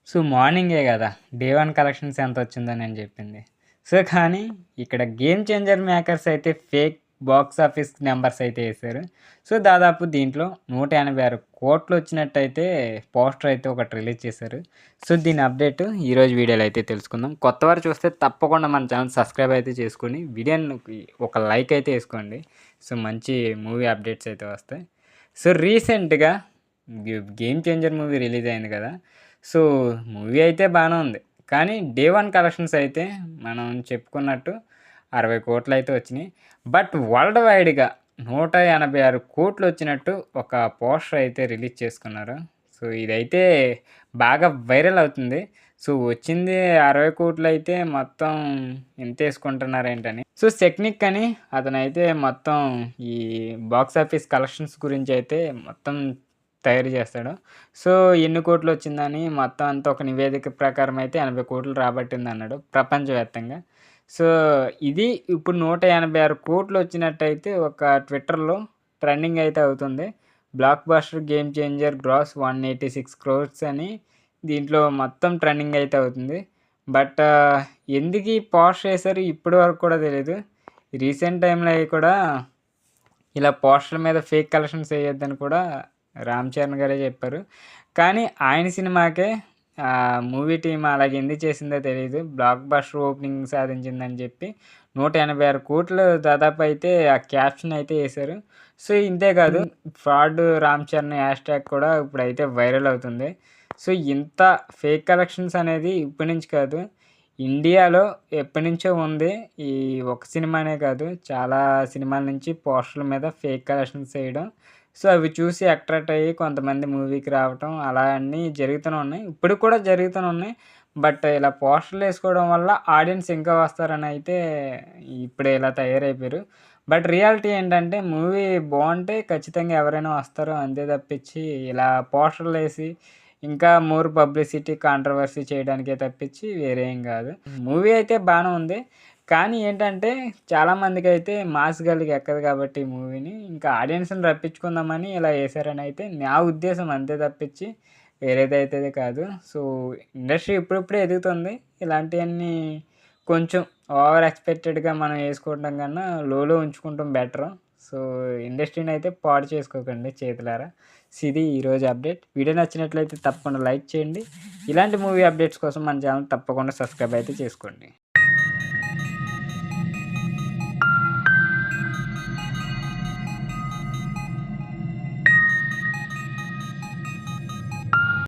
So, మార్నింగే గదా! Day 1 collections ఎంతొచ్చిందో నేను జెప్పింది. సో, కానీ ఇక్కడ గేమ్ చేంజర్ మేకర్స్ అయితే ఫేక్ బాక్స్ ఆఫీస్ నంబర్స్ అయితే యేసారు. సో, దాదాపు దీంట్లో 186,00,00,000 వచ్చినట్టయితే పోస్టర్ అయితే ఒకటి రిలీజ్ చేశారు. సో, దీని అప్డేట్ ఈరోజు వీడియోలో అయితే తెలుసుకుందాం. కొత్తవారు చూస్తే తప్పకుండా మన ఛానల్ సబ్స్క్రైబ్ అయితే చేసుకొని వీడియోకి ఒక లైక్ అయితే యేసుకోండి. సో, మంచి మూవీ అప్డేట్స్ అయితే వస్తాయి. సో, రీసెంట్‌గా గేమ్ చేంజర్ మూవీ రిలీజ్ అయింది కదా! సో, మూవీ అయితే బానే ఉంది. కానీ డే 1 కలెక్షన్స్ అయితే మనం చెప్పుకున్నట్టు 60,00,00,000 అయితే వచ్చినాయి. బట్ వరల్డ్ వైడ్‌గా 186,00,00,000 వచ్చినట్టు ఒక పోస్టర్ అయితే రిలీజ్ చేసుకున్నారు. సో, ఇదైతే బాగా వైరల్ అవుతుంది. సో, వచ్చింది 60,00,00,000 అయితే మొత్తం ఇంతేసుకుంటున్నారేంటని. సో, సెక్నిక్ అని అతనైతే మొత్తం ఈ బాక్స్ ఆఫీస్ కలెక్షన్స్ గురించి అయితే మొత్తం తయారు చేస్తాడు. సో, ఎన్ని కోట్లొచ్చిందని మొత్తం అంతా ఒక నివేదిక ప్రకారం అయితే 80,00,00,000 రాబట్టిందన్నాడు ప్రపంచవ్యాప్తంగా. సో, ఇది ఇప్పుడు 186,00,00,000 వచ్చినట్టయితే ఒక ట్విట్టర్‌లో ట్రెండింగ్ అయితే అవుతుంది. Blockbuster Game Changer gross 186 crores అని దీంట్లో మొత్తం ట్రెండింగ్ అయితే అవుతుంది. బట్ ఎందుకు ఈ పోస్ట్ చేశారు ఇప్పటి వరకు కూడా తెలీదు. రీసెంట్ టైమ్‌లో అయి కూడా ఇలా పోస్టర్ల మీద ఫేక్ కలెక్షన్స్ ఎయొద్దని కూడా రామ్ చరణ్ గారే చెప్పారు. కానీ ఆయన సినిమాకే మూవీ టీమ్ అలాగ ఎందుకు చేసిందో తెలీదు. బ్లాక్ బస్టర్ ఓపెనింగ్ సాధించిందని చెప్పి 186,00,00,000 దాదాపు అయితే ఆ క్యాప్షన్ అయితే యేశారు. సో, ఇంతే కాదు ఫ్రాడ్ రామ్ చరణ్ హ్యాష్‌ట్యాగ్ కూడా ఇప్పుడైతే వైరల్ అవుతుంది. సో, ఇంత ఫేక్ కలెక్షన్స్ అనేది ఇప్పటి నుంచి కాదు. ఇండియాలో ఎప్పటినుంచో ఉంది. ఈ ఒక సినిమానే కాదు చాలా సినిమాల నుంచి పోస్టర్ల మీద ఫేక్ కలెక్షన్స్ చేయడం. సో, అవి చూసి అట్రాక్ట్ అయ్యి కొంతమంది మూవీకి రావటం అలా అన్నీ జరుగుతూనే ఉన్నాయి. ఇప్పటికి కూడా జరుగుతూనే ఉన్నాయి. బట్ ఇలా పోస్టర్లు యేసుకోవడం వల్ల ఆడియన్స్ ఇంకా వస్తారని అయితే ఇప్పుడు ఇలా తయారైపోయారు. బట్ రియాలిటీ ఏంటంటే మూవీ బావుంటే ఖచ్చితంగా ఎవరైనా వస్తారు. అంతే తప్పించి ఇలా పోస్టర్‌లేసి ఇంకా మోర్ పబ్లిసిటీ, కాంట్రోవర్సీ చేయడానికే తప్పించి వేరే ఏం గాదు. మూవీ అయితే బానే ఉంది. కానీ ఏంటంటే చాలామందికైతే మాస్ గల్లీకి ఎక్కదు కాబట్టి ఈ మూవీని ఇంకా ఆడియన్స్‌ని రప్పించుకుందామని ఇలా యేసారని అయితే నా ఉద్దేశం అంతే తప్పించి వేరేదైతే కాదు. సో, ఇండస్ట్రీ ఇప్పుడిప్పుడే ఎదుగుతుంది. ఇలాంటియన్నీ కొంచెం ఓవర్ ఎక్స్‌పెక్టెడ్‌గా మనం యేసుకోవడం కన్నా లోలో ఉంచుకుంటం బెటరు. సో, ఇండస్ట్రీని అయితే పాడు చేసుకోకండి చేతులారా. సో, ఇది ఈరోజు అప్డేట్. వీడియో నచ్చినట్లయితే తప్పకుండా లైక్ చేయండి. ఇలాంటి మూవీ అప్డేట్స్ కోసం మన ఛానల్ తప్పకుండా సబ్స్క్రైబ్ అయితే చేసుకోండి.